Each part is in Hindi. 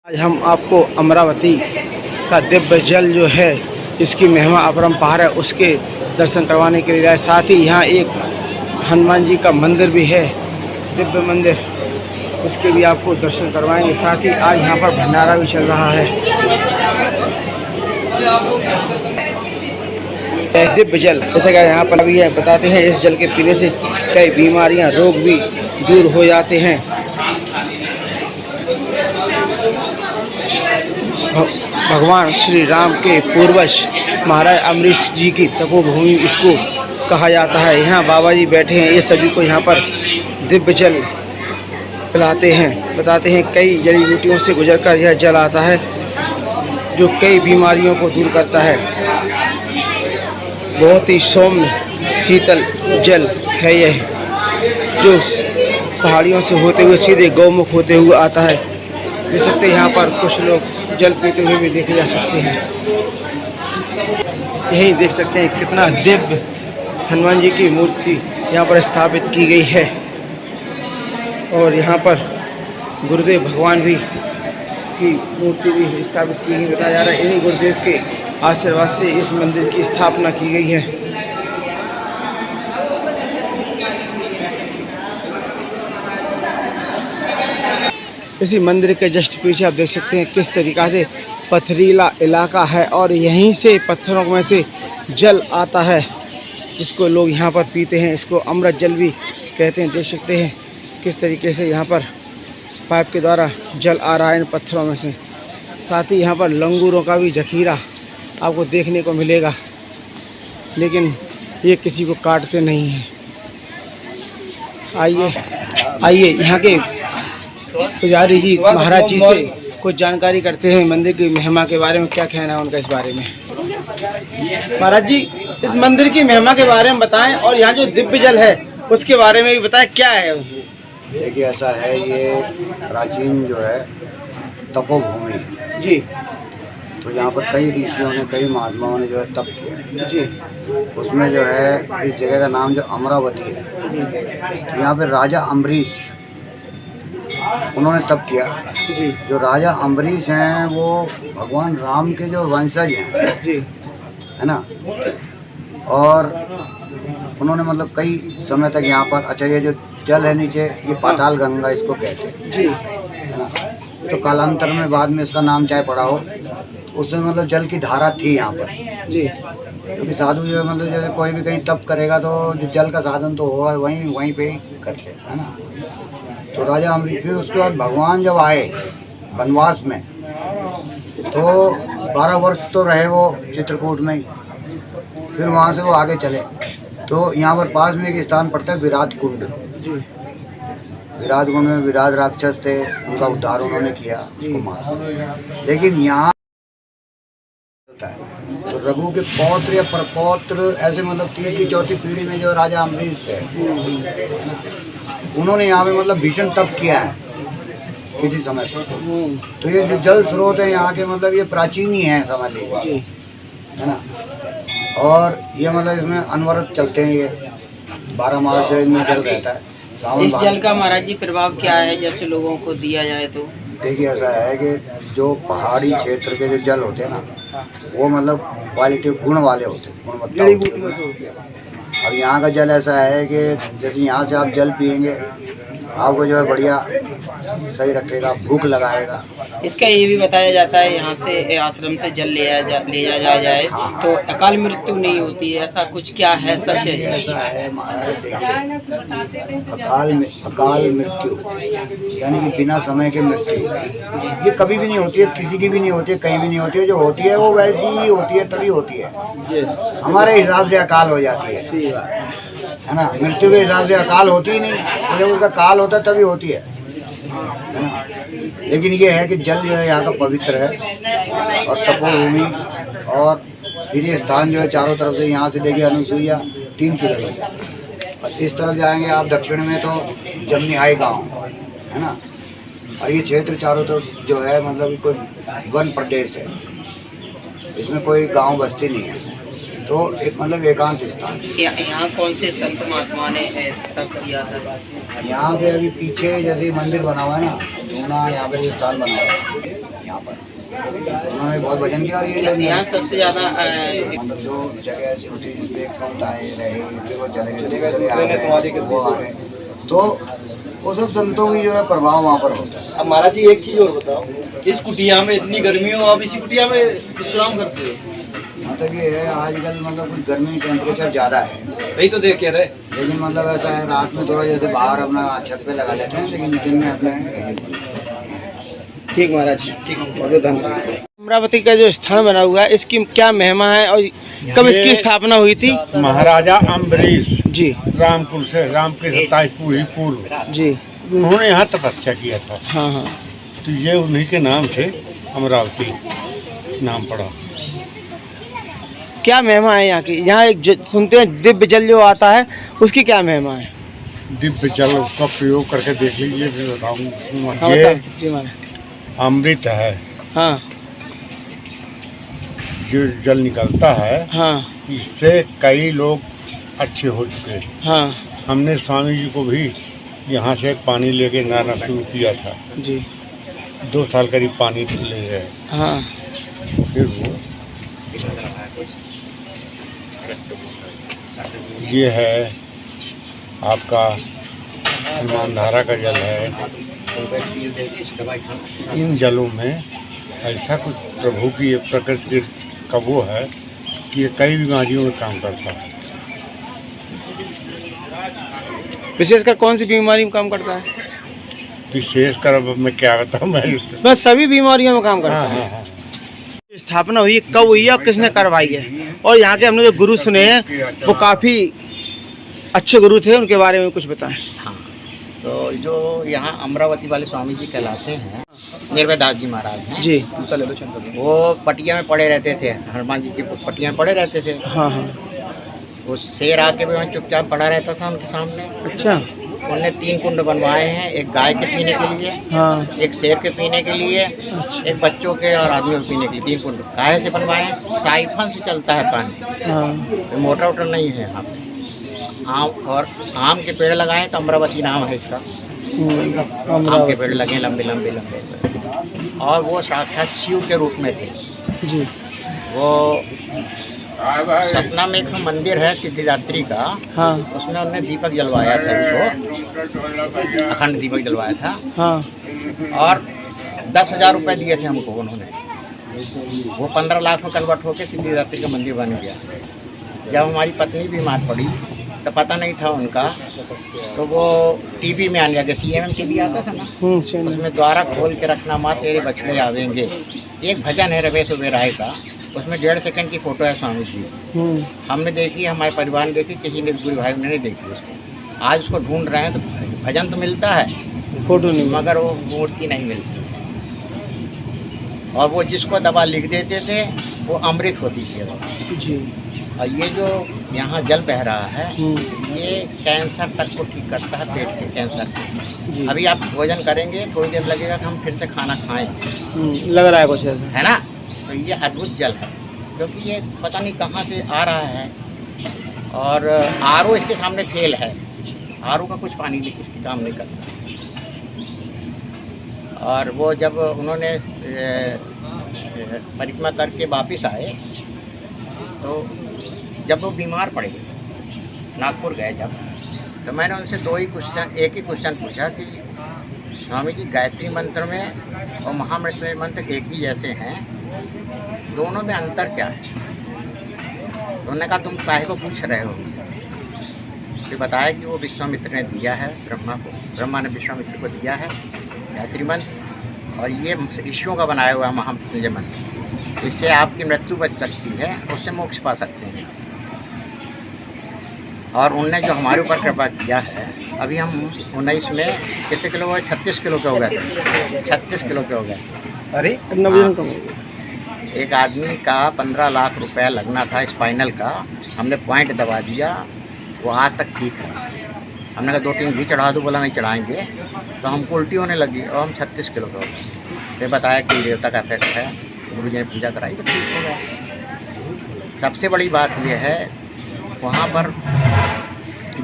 आज हम आपको अमरावती का दिव्य जल जो है, इसकी महिमा अपरंपार है, उसके दर्शन करवाने के लिए आए। साथ ही यहाँ एक हनुमान जी का मंदिर भी है, दिव्य मंदिर, उसके भी आपको दर्शन करवाएंगे। साथ ही आज यहाँ पर भंडारा भी चल रहा है। दिव्य जल जैसा कि यहाँ पर भी है, बताते हैं इस जल के पीने से कई बीमारियाँ, रोग भी दूर हो जाते हैं। भगवान श्री राम के पूर्वज महाराज अम्बरीश जी की तपोभूमि इसको कहा जाता है। यहाँ बाबा जी बैठे हैं, ये सभी को यहाँ पर दिव्य जल पिलाते हैं। बताते हैं कई जड़ी बूटियों से गुजरकर यह जल आता है, जो कई बीमारियों को दूर करता है। बहुत ही सौम्य शीतल जल है यह, जो पहाड़ियों से होते हुए सीधे गौमुख होते हुए आता है। देख सकते हैं यहाँ पर कुछ लोग जल पीते हुए भी देखे जा सकते हैं। यहीं देख सकते हैं कितना दिव्य हनुमान जी की मूर्ति यहाँ पर स्थापित की गई है, और यहाँ पर गुरुदेव भगवान भी की मूर्ति भी स्थापित की गई। बताया जा रहा है इन्हीं गुरुदेव के आशीर्वाद से इस मंदिर की स्थापना की गई है। इसी मंदिर के जस्ट पीछे आप देख सकते हैं किस तरीक़ा से पथरीला इलाका है, और यहीं से पत्थरों में से जल आता है, जिसको लोग यहाँ पर पीते हैं। इसको अमृत जल भी कहते हैं। देख सकते हैं किस तरीके से यहाँ पर पाइप के द्वारा जल आ रहा है इन पत्थरों में से। साथ ही यहाँ पर लंगूरों का भी जखीरा आपको देखने को मिलेगा, लेकिन ये किसी को काटते नहीं हैं। आइए यहाँ के पुजारी जी महाराज जी से कुछ जानकारी करते हैं मंदिर की महिमा के बारे में। क्या कहना है उनका इस बारे में? महाराज जी, इस मंदिर की महिमा के बारे में बताएं, और यहाँ जो दिव्य जल है उसके बारे में भी बताएं, क्या है? देखिए, ऐसा है, ये प्राचीन जो है तपोभूमि जी, तो यहाँ पर कई ऋषियों ने, कई महात्माओं ने जो है तप किया जी। उसमें जो है इस जगह का नाम जो अमरावती है, तो यहाँ पे राजा अम्बरीश उन्होंने तप किया जी। जो राजा अम्बरीश हैं वो भगवान राम के जो वंशज हैं जी, है ना, और उन्होंने मतलब कई समय तक यहाँ पर, अच्छा ये जो जल है नीचे, ये पाताल गंगा इसको कहते हैं जी, है ना। तो कालांतर में बाद में इसका नाम चाहे पड़ा हो, तो उसमें मतलब जल की धारा थी यहाँ पर जी, क्योंकि साधु जो है मतलब जैसे कोई भी कहीं तप करेगा तो जो जल का साधन तो होगा वहीं पे करते है ना। तो राजा अम्बरीश, फिर उसके बाद भगवान जब आए वनवास में, तो 12 वर्ष तो रहे वो चित्रकूट में ही, फिर वहाँ से वो आगे चले, तो यहाँ पर पास में एक स्थान पड़ता है विराट कुंड। विराट कुंड में विराट राक्षस थे, उनका उद्धार उन्होंने किया, उसको मारा। लेकिन यहाँ तो रघु के पौत्र या परपौत्र ऐसे मतलब 3री 4थी पीढ़ी में जो राजा अम्बरीश थे, उन्होंने यहाँ पे मतलब भीषण तप किया है किसी समय पर। तो ये जो जल स्रोत है यहाँ के मतलब ये प्राचीन ही है, समझ लीजिए, है ना। और ये मतलब इसमें अनवरत चलते हैं, ये 12 मास जो इनमें जल रहता है। इस जल का महाराज जी प्रभाव क्या है, जैसे लोगों को दिया जाए तो? देखिए, ऐसा है कि जो पहाड़ी क्षेत्र के जो जल होते हैं ना, वो मतलब क्वालिटी गुण वाले होते हैं, गुणवत्ता होती है। अब यहाँ का जल ऐसा है कि जैसे यहाँ से आप जल पिएंगे, आपको जो है बढ़िया सही रखेगा, भूख लगाएगा। इसका ये भी बताया जाता है यहाँ से आश्रम से जल ले जाया जाए तो अकाल मृत्यु नहीं होती है, ऐसा कुछ क्या है, सच है? ऐसा है महाराज, देखिए, अकाल मृत्यु यानी कि बिना समय के मृत्यु, ये कभी भी नहीं होती है, किसी की भी नहीं होती है, कहीं भी नहीं होती है। जो होती है वो वैसी ही होती है, तभी होती है। हमारे हिसाब से अकाल हो जाती है ना, मृत्यु के हिसाब से अकाल होती ही नहीं, तो जब उसका काल होता है तभी होती है ना। लेकिन ये है कि जल जो है यहाँ का पवित्र है और तपोभूमि, और फिर ये स्थान जो है चारों तरफ से, यहाँ से देखिए अनुसुईया 3 किलोमीटर, और इस तरफ जाएंगे आप दक्षिण में तो जमनिहाई गांव है ना, और ये क्षेत्र चारों तरफ जो है मतलब कोई वन प्रदेश है, इसमें कोई गांव बस्ती नहीं है, तो एक मतलब एकांत स्थान। यहाँ कौन से संत महात्मा ने तप किया था? यहाँ पे अभी पीछे जैसे मंदिर बना हुआ है ना, धूना, यहाँ पे स्थान बना हुआ है। पर, उन्होंने बहुत भजन किया। और ये यहाँ सबसे ज़्यादा मतलब जो जगह ऐसी होती है जिसमें एक संत आए रहे, फिर वो चले गए, वो आ गए, तो वो सब संतों की जो है प्रभाव वहाँ पर होता है। अब महाराज जी एक चीज़ और बताओ, इस कुटिया में इतनी गर्मी हो, आप इसी कुटिया में विश्राम करते हो? मतलब ये है आजकल मतलब कुछ गर्मी टेम्परेचर ज़्यादा है, वही तो देख के रहे। लेकिन मतलब ऐसा है रात में थोड़ा जैसे बाहर अपना छत पे लगा लेते हैं, लेकिन दिन में अपने ठीक महाराज, ठीक, बहुत धन्यवाद। अमरावती का जो स्थान बना हुआ है, इसकी क्या महिमा है और कब इसकी स्थापना हुई थी? महाराजा अम्बरीश जी, रामपुर से, राम के 27 पीढ़ी पूर्व जी, उन्होंने यहाँ तपस्या किया था, हाँ हाँ, तो ये उन्हीं के नाम से अमरावती नाम पड़ा। क्या महिमा है यहाँ की? यहाँ एक सुनते हैं दिव्य जल जो आता है, उसकी क्या महिमा है? दिव्य जल का प्रयोग करके देख लीजिए, फिर हाँ, बताऊँ। ये जी महाराज, अमृत है, हाँ जो जल निकलता है, हाँ इससे कई लोग अच्छे हो चुके हैं। हाँ हमने स्वामी जी को भी यहाँ से पानी लेके नहाना शुरू किया था, जी, 2 साल करीब पानी ले गए, हाँ फिर वो ये है आपका हनुमान धारा का जल है। इन जलों में ऐसा कुछ प्रभु की ये प्रकृति का वो है कि ये कई बीमारियों में काम करता है। विशेषकर कौन सी बीमारी में काम करता है? विशेषकर अब मैं क्या बताऊँ, मैं बस सभी बीमारियों में काम करता हाँ है। हाँ हाँ। स्थापना हुई कब हुई है और किसने करवाई है? और यहाँ के हमने जो गुरु सुने हैं वो काफ़ी अच्छे गुरु थे, उनके बारे में कुछ बताएं। हाँ, तो जो यहाँ अमरावती वाले स्वामी जी कहलाते हैं, निर्भय दास जी महाराज हैं जी, वो पटिया में पड़े रहते थे, हनुमान जी की पटिया में पड़े रहते थे। हाँ हाँ, वो शेर आके भी वहाँ चुपचाप पड़ा रहता था उनके सामने। अच्छा, उन्होंने 3 कुंड बनवाए हैं, एक गाय के पीने के लिए, हाँ एक शेर के पीने के लिए, अच्छा, एक बच्चों के और आदमियों के पीने के लिए। 3 कुंड काहे से बनवाए हैं? साइफन से चलता है पानी, हाँ, तो मोटर वोटर नहीं है यहाँ पे। आम के पेड़ लगाए तो अमरावती नाम है इसका। आम के पेड़ लगे लंबे लंबे लंबे, और वो साक्षात शिव के रूप में थे जी, वो। सपना में एक मंदिर है सिद्धिदात्री का, हाँ उसमें उन्होंने दीपक जलवाया था उनको, अखंड दीपक जलवाया था, हाँ, और 10,000 रुपये दिए थे हमको उन्होंने। वो 15 लाख में कन्वर्ट होकर सिद्धिदात्री का मंदिर बन गया। जब हमारी पत्नी बीमार पड़ी तो पता नहीं था उनका, तो वो टीवी में आने लगे, CMM टीवी आता था ना, उसमें द्वारा खोल के रखना माँ तेरे बछड़े आवेंगे। एक भजन है रवेश ओबेराय का, उसमें 1.5 सेकंड की फोटो है स्वामी जी। हमने देखी, हमारे परिवार ने देखी, किसी ने गुरु भाई ने नहीं देखी उसको। आज उसको ढूंढ रहे हैं, तो भजन तो मिलता है, फोटो नहीं, मगर वो मूर्ति नहीं मिलती। और वो जिसको दवा लिख देते थे वो अमृत होती थी दवा। जी, और ये जो यहाँ जल बह रहा है, ये कैंसर तक को ठीक करता है, पेट के कैंसर जी। के। अभी आप भोजन करेंगे, थोड़ी देर लगेगा कि हम फिर से खाना खाएं, लग रहा है कुछ ऐसा, है ना। तो ये अद्भुत जल है, क्योंकि ये पता नहीं कहाँ से आ रहा है। और RO इसके सामने फेल है, RO का कुछ पानी नहीं इसके काम नहीं करता। और वो जब उन्होंने परिक्रमा करके वापिस आए, तो जब वो बीमार पड़े, नागपुर गए जब, तो मैंने उनसे एक ही क्वेश्चन पूछा कि स्वामी जी गायत्री मंत्र में और महामृत्युंजय मंत्र एक ही जैसे हैं, दोनों में अंतर क्या है? तो उन्होंने कहा तुम काहे को पूछ रहे हो मुझसे? फिर बताया कि वो विश्वामित्र ने दिया है ब्रह्मा को, ब्रह्मा ने विश्वामित्र को दिया है गायत्री मंत्र, और ये ऋषियों का बनाया हुआ महामृत्युंजय मंत्र। इससे आपकी मृत्यु बच सकती है, उससे मोक्ष पा सकते हैं। और उनने जो हमारे ऊपर कृपा किया है, अभी हम 19 में कितने किलो हुए? 36 किलो के हो गए थे, 36 किलो के हो गए। अरे एक आदमी का 15 लाख रुपया लगना था स्पाइनल का, हमने पॉइंट दबा दिया, वो आज तक ठीक है। हमने कहा 2-3 घी चढ़ा दो, बोला नहीं चढ़ाएंगे, तो हमको उल्टी होने लगी और हम 36 किलो के हो गए। फिर बताया कि देवता का इफेक्ट है, गुरु जी ने पूजा कराई तो ठीक हो गया। सबसे बड़ी बात यह है, वहाँ पर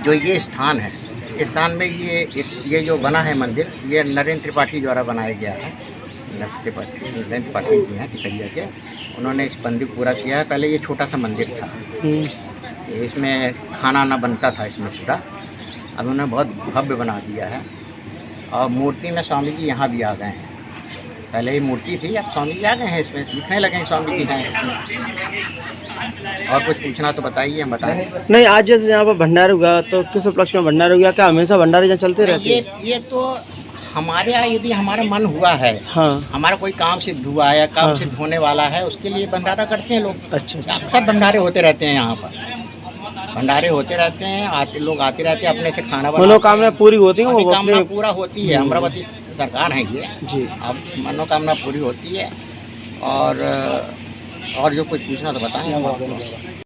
जो ये स्थान है, इस स्थान में ये जो बना है मंदिर, ये नरेंद्र त्रिपाठी द्वारा बनाया गया है। नृत्य पाठक जी हैं टिकरिया के, उन्होंने इस मंदिर पूरा किया है। पहले ये छोटा सा मंदिर था, इसमें खाना ना बनता था इसमें पूरा, अब उन्होंने बहुत भव्य बना दिया है। और मूर्ति में स्वामी जी यहाँ भी आ गए हैं, पहले ये मूर्ति थी, अब स्वामी जी आ गए हैं, इसमें दिखने लगे हैं स्वामी जी हैं इसमें। और कुछ पूछना तो बताइए, हम बताएं। नहीं, आज जैसे यहाँ पर भंडारा हुआ तो किस उपलक्ष्य में भंडारा हुआ? क्या हमेशा भंडारे यहाँ चलते रहते हैं? ये तो हमारे यहाँ यदि हमारा मन हुआ है, हाँ, हमारा कोई काम सिद्ध हुआ है, काम सिद्ध होने वाला है, उसके लिए भंडारा करते हैं लोग। अच्छा, अक्सर भंडारे होते रहते हैं यहाँ पर, भंडारे होते रहते हैं, लोग आते रहते हैं, अपने से खाना बना, मनोकामना पूरी होती है, वो मनोकामना अपने पूरा होती है। अमरावती सरकार है ये जी। अब मनोकामना पूरी होती है। और जो कुछ पूछना तो बताएं हम आपको।